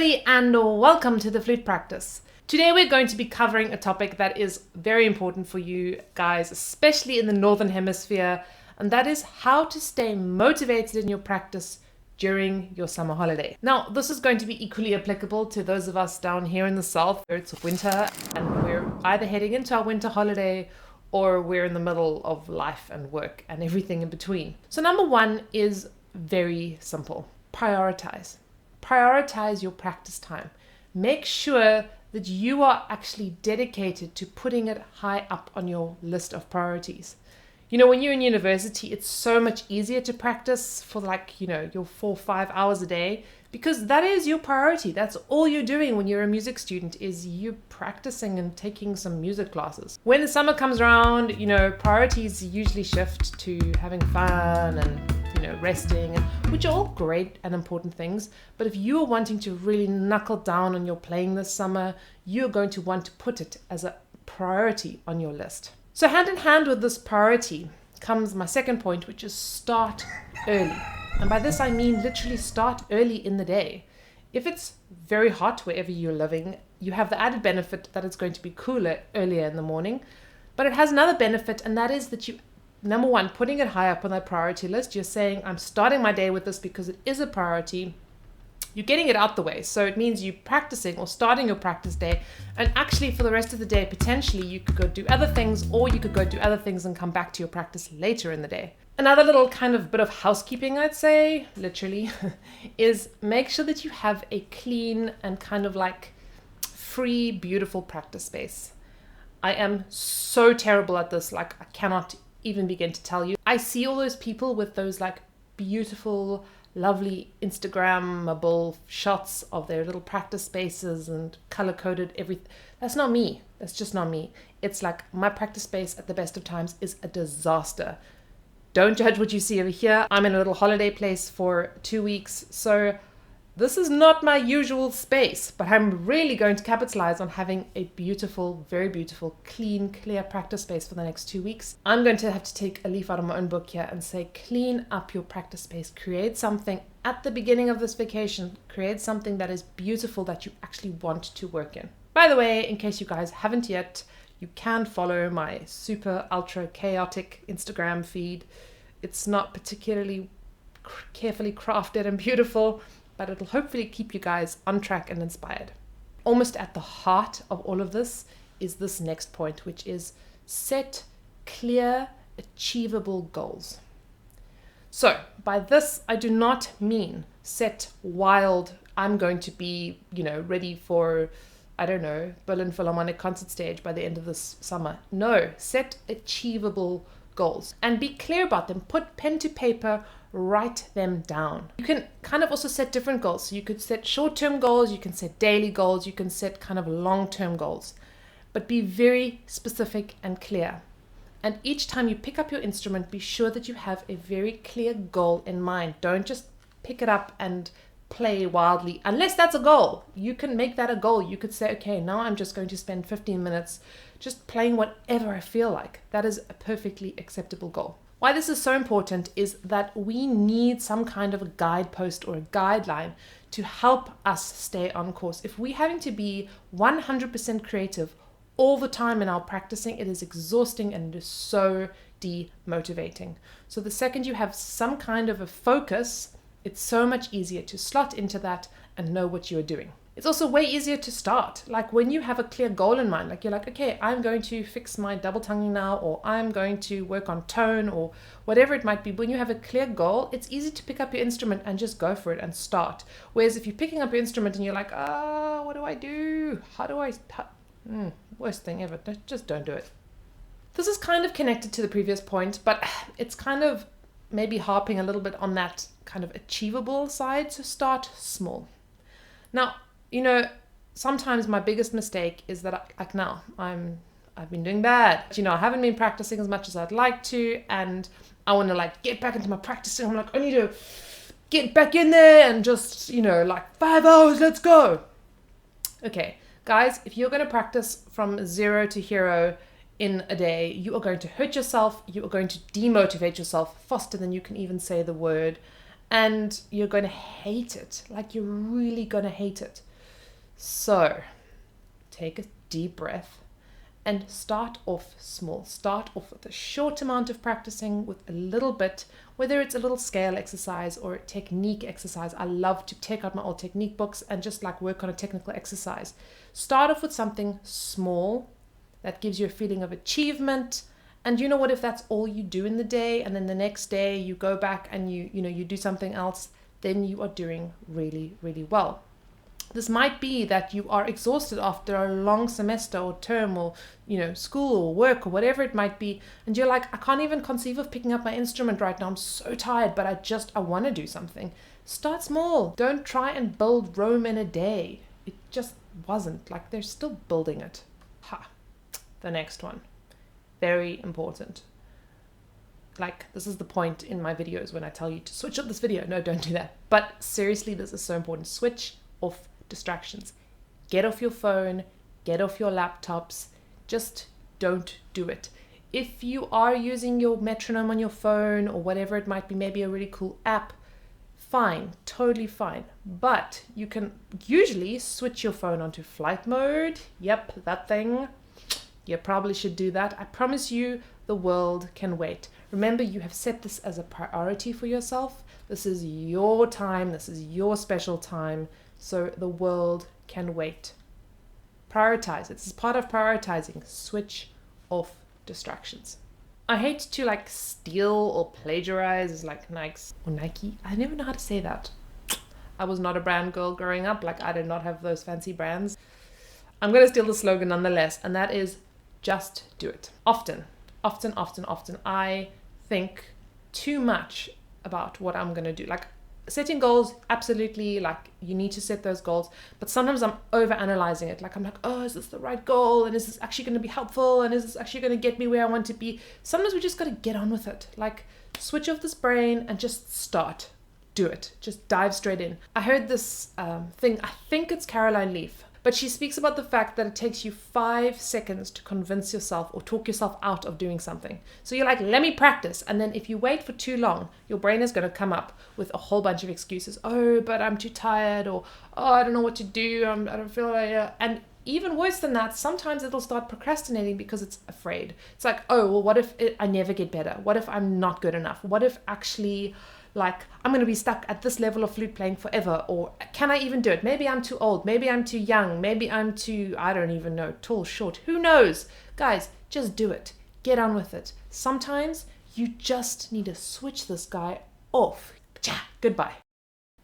everybody, and welcome to the Flute Practice. Today we're going to be covering a topic that is very important for you guys, especially in the Northern Hemisphere, and that is how to stay motivated in your practice during your summer holiday. Now, this is going to be equally applicable to those of us down here in the South where it's winter and we're either heading into our winter holiday or we're in the middle of life and work and everything in between. So number one is very simple. Prioritize. Prioritize your practice time. Make sure that you are actually dedicated to putting it high up on your list of priorities. You know, when you're in university, it's so much easier to practice for your 4 or 5 hours a day because that is your priority. That's all you're doing when you're a music student is you practicing and taking some music classes. When the summer comes around, priorities usually shift to having fun and resting, which are all great and important things. But if you are wanting to really knuckle down on your playing this summer, you're going to want to put it as a priority on your list. So hand in hand with this priority comes my second point, which is start early. And by this I mean literally start early in the day. If it's very hot wherever you're living, you have the added benefit that it's going to be cooler earlier in the morning. But it has another benefit, and that is that you, number one, putting it high up on that priority list, you're saying, I'm starting my day with this because it is a priority. You're getting it out the way. So it means you practicing or starting your practice day. And actually for the rest of the day, potentially you could go do other things, or you could go do other things and come back to your practice later in the day. Another little kind of bit of housekeeping, I'd say, literally, is make sure that you have a clean and kind of free, beautiful practice space. I am so terrible at this. I cannot even begin to tell you. I see all those people with those beautiful, lovely Instagrammable shots of their little practice spaces and color-coded everything. That's not me. That's just not me. It's my practice space at the best of times is a disaster. Don't judge what you see over here. I'm in a little holiday place for 2 weeks, so this is not my usual space, but I'm really going to capitalize on having a beautiful, very beautiful, clean, clear practice space for the next 2 weeks. I'm going to have to take a leaf out of my own book here and say, clean up your practice space. Create something at the beginning of this vacation. Create something that is beautiful that you actually want to work in. By the way, in case you guys haven't yet, you can follow my super ultra chaotic Instagram feed. It's not particularly carefully crafted and beautiful, but it'll hopefully keep you guys on track and inspired. Almost at the heart of all of this is this next point, which is set clear, achievable goals. So by this, I do not mean set wild, I'm going to be, ready for, Berlin Philharmonic concert stage by the end of this summer. No, set achievable goals and be clear about them. Put pen to paper, write them down. You can kind of also set different goals. So you could set short-term goals, you can set daily goals, you can set kind of long-term goals, but be very specific and clear. And each time you pick up your instrument, be sure that you have a very clear goal in mind. Don't just pick it up and play wildly, unless that's a goal. You can make that a goal. You could say, okay, now I'm just going to spend 15 minutes just playing whatever I feel like. That is a perfectly acceptable goal. Why this is so important is that we need some kind of a guidepost or a guideline to help us stay on course. If we're having to be 100% creative all the time in our practicing, it is exhausting and it is so demotivating. So the second you have some kind of a focus, it's so much easier to slot into that and know what you're doing. It's also way easier to start. When you have a clear goal in mind, you're okay, I'm going to fix my double tonguing now, or I'm going to work on tone, or whatever it might be. When you have a clear goal, it's easy to pick up your instrument and just go for it and start. Whereas if you're picking up your instrument and you're what do I do? Worst thing ever. Just don't do it. This is kind of connected to the previous point, but it's kind of maybe harping a little bit on that kind of achievable side. So start small. Now, sometimes my biggest mistake is that I've been doing bad. I haven't been practicing as much as I'd like to, and I want to get back into my practicing. I'm I need to get back in there and just, 5 hours, let's go. Okay, guys, if you're going to practice from 0 to hero in a day, you are going to hurt yourself. You are going to demotivate yourself faster than you can even say the word. And you're going to hate it. You're really going to hate it. So take a deep breath and start off small. Start off with a short amount of practicing, with a little bit, whether it's a little scale exercise or a technique exercise. I love to take out my old technique books and just like work on a technical exercise. Start off with something small that gives you a feeling of achievement. And you know what, if that's all you do in the day, and then the next day you go back and you do something else, then you are doing really, really well. This might be that you are exhausted after a long semester or term or, school or work or whatever it might be. And you're like, I can't even conceive of picking up my instrument right now. I'm so tired, but I want to do something. Start small. Don't try and build Rome in a day. It just wasn't. Like, they're still building it. The next one. Very important. Like, this is the point in my videos when I tell you to switch up this video. No, don't do that. But seriously, this is so important. Switch off distractions. Get off your phone, get off your laptops. Just don't do it. If you are using your metronome on your phone or whatever it might be, maybe a really cool app, fine, totally fine. But you can usually switch your phone onto flight mode. Yep, that thing. You probably should do that. I promise you, the world can wait. Remember, you have set this as a priority for yourself. This is your time. This is your special time. So the world can wait. Prioritize. It's part of prioritizing. Switch off distractions. I hate to like steal or plagiarize like Nike. I never know how to say that. I was not a brand girl growing up. Like, I did not have those fancy brands. I'm going to steal the slogan nonetheless. And that is, just do it. Often, I think too much about what I'm going to do. Like, setting goals, absolutely, like, you need to set those goals, but sometimes I'm over analyzing it. Like, I'm like, oh, is this the right goal? And is this actually going to be helpful? And is this actually going to get me where I want to be? Sometimes we just got to get on with it. Like, switch off this brain and just start. Do it. Just dive straight in. I heard this thing, I think it's Caroline Leaf, but she speaks about the fact that it takes you 5 seconds to convince yourself or talk yourself out of doing something. So you're like, let me practice. And then if you wait for too long, your brain is going to come up with a whole bunch of excuses. Oh, but I'm too tired, or, oh, I don't know what to do. I don't feel like it. And even worse than that, sometimes it'll start procrastinating because it's afraid. It's like, oh, well, what if I never get better? What if I'm not good enough? What if actually, like, I'm going to be stuck at this level of flute playing forever? Or can I even do it? Maybe I'm too old. Maybe I'm too young. Maybe I'm too, I don't even know, tall, short. Who knows? Guys, just do it. Get on with it. Sometimes you just need to switch this guy off. Goodbye.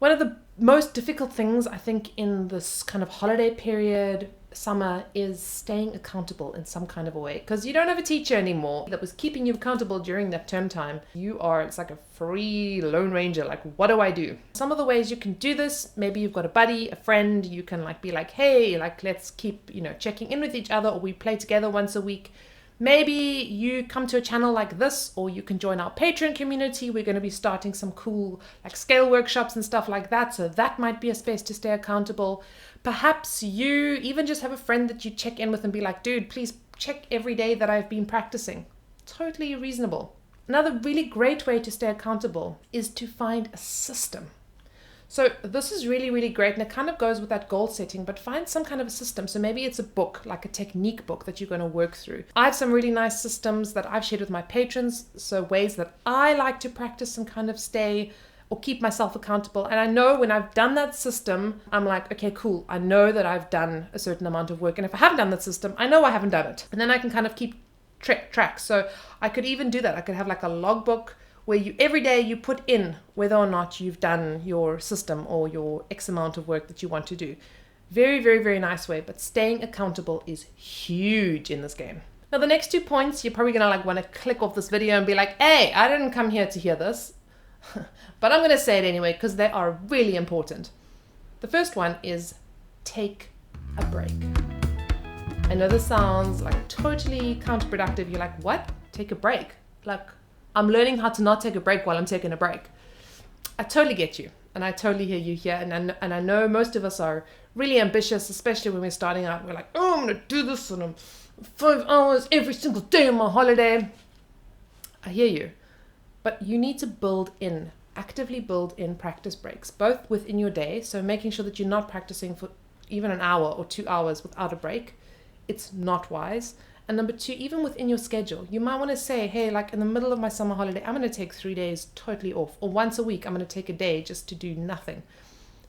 One of the most difficult things, I think, in this kind of holiday period, summer, is staying accountable in some kind of a way, because you don't have a teacher anymore that was keeping you accountable during that term time. It's like a free lone ranger. Like, what do I do? Some of the ways you can do this, maybe you've got a buddy, a friend, you can like be like, hey, like, let's keep, checking in with each other, or we play together once a week. Maybe you come to a channel like this, or you can join our Patreon community. We're going to be starting some cool like scale workshops and stuff like that. So that might be a space to stay accountable. Perhaps you even just have a friend that you check in with and be like, dude, please check every day that I've been practicing. Totally reasonable. Another really great way to stay accountable is to find a system. So this is really, really great, and it kind of goes with that goal setting, but find some kind of a system. So maybe it's a book, like a technique book that you're going to work through. I have some really nice systems that I've shared with my patrons, so ways that I like to practice and kind of stay or keep myself accountable. And I know when I've done that system, I'm like, okay, cool. I know that I've done a certain amount of work. And if I haven't done that system, I know I haven't done it. And then I can kind of keep track. So I could even do that. I could have like a logbook where every day you put in whether or not you've done your system or your X amount of work that you want to do. Very, very, very nice way, but staying accountable is huge in this game. Now, the next 2 points, you're probably gonna want to click off this video and be like, hey, I didn't come here to hear this, but I'm gonna say it anyway because they are really important. The first one is take a break. I know this sounds like totally counterproductive. You're like, what? Take a break? Like, I'm learning how to not take a break while I'm taking a break. I totally get you, and I totally hear you here. And I know most of us are really ambitious, especially when we're starting out. We're like, oh, I'm gonna do this, and I'm 5 hours every single day on my holiday. I hear you, but you need to actively build in practice breaks, both within your day. So making sure that you're not practicing for even an hour or 2 hours without a break, it's not wise. And number two, even within your schedule, you might want to say, hey, like in the middle of my summer holiday, I'm going to take 3 days totally off, or once a week, I'm going to take a day just to do nothing.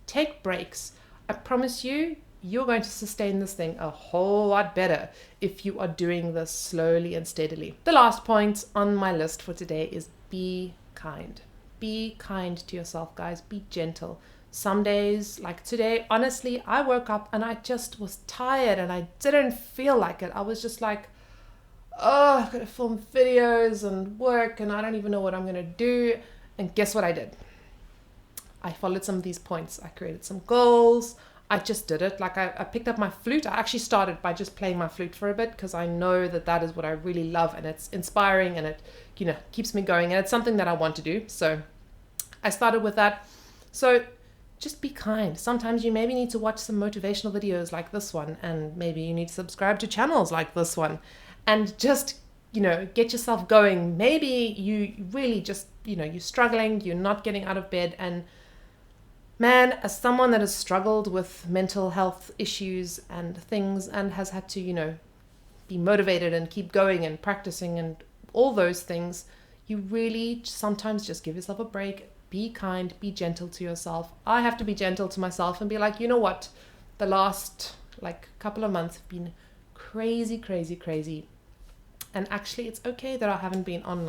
Take breaks. I promise you, you're going to sustain this thing a whole lot better if you are doing this slowly and steadily. The last point on my list for today is be kind. Be kind to yourself, guys. Be gentle. Some days, like today, honestly, I woke up and I just was tired and I didn't feel like it. I was just like, oh, I've got to film videos and work and I don't even know what I'm going to do. And guess what I did? I followed some of these points. I created some goals. I just did it. Like I picked up my flute. I actually started by just playing my flute for a bit because I know that that is what I really love and it's inspiring and it, keeps me going and it's something that I want to do. So I started with that. So just be kind. Sometimes you maybe need to watch some motivational videos like this one, and maybe you need to subscribe to channels like this one and just, get yourself going. Maybe you really just, you're struggling, you're not getting out of bed. And man, as someone that has struggled with mental health issues and things and has had to, be motivated and keep going and practicing and all those things, you really sometimes just give yourself a break. Be kind, be gentle to yourself. I have to be gentle to myself and be like, you know what? The last couple of months have been crazy, crazy, crazy. And actually it's okay that I haven't been on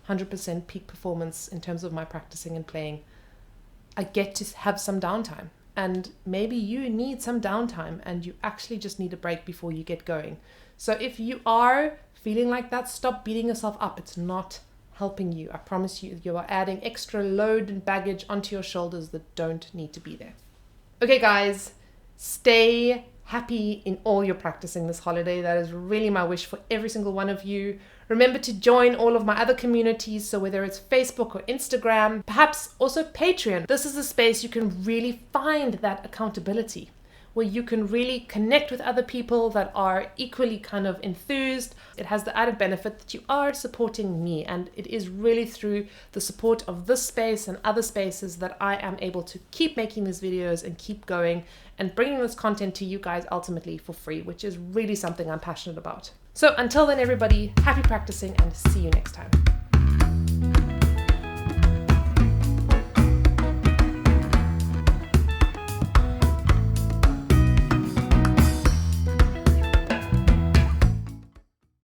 100% peak performance in terms of my practicing and playing. I get to have some downtime, and maybe you need some downtime and you actually just need a break before you get going. So if you are feeling like that, stop beating yourself up. It's not helping you. I promise you, you are adding extra load and baggage onto your shoulders that don't need to be there. Okay, guys, stay happy in all your practicing this holiday. That is really my wish for every single one of you. Remember to join all of my other communities. So whether it's Facebook or Instagram, perhaps also Patreon. This is a space you can really find that accountability, where you can really connect with other people that are equally kind of enthused. It has the added benefit that you are supporting me, and it is really through the support of this space and other spaces that I am able to keep making these videos and keep going and bringing this content to you guys ultimately for free, which is really something I'm passionate about. So until then, everybody, happy practicing and see you next time.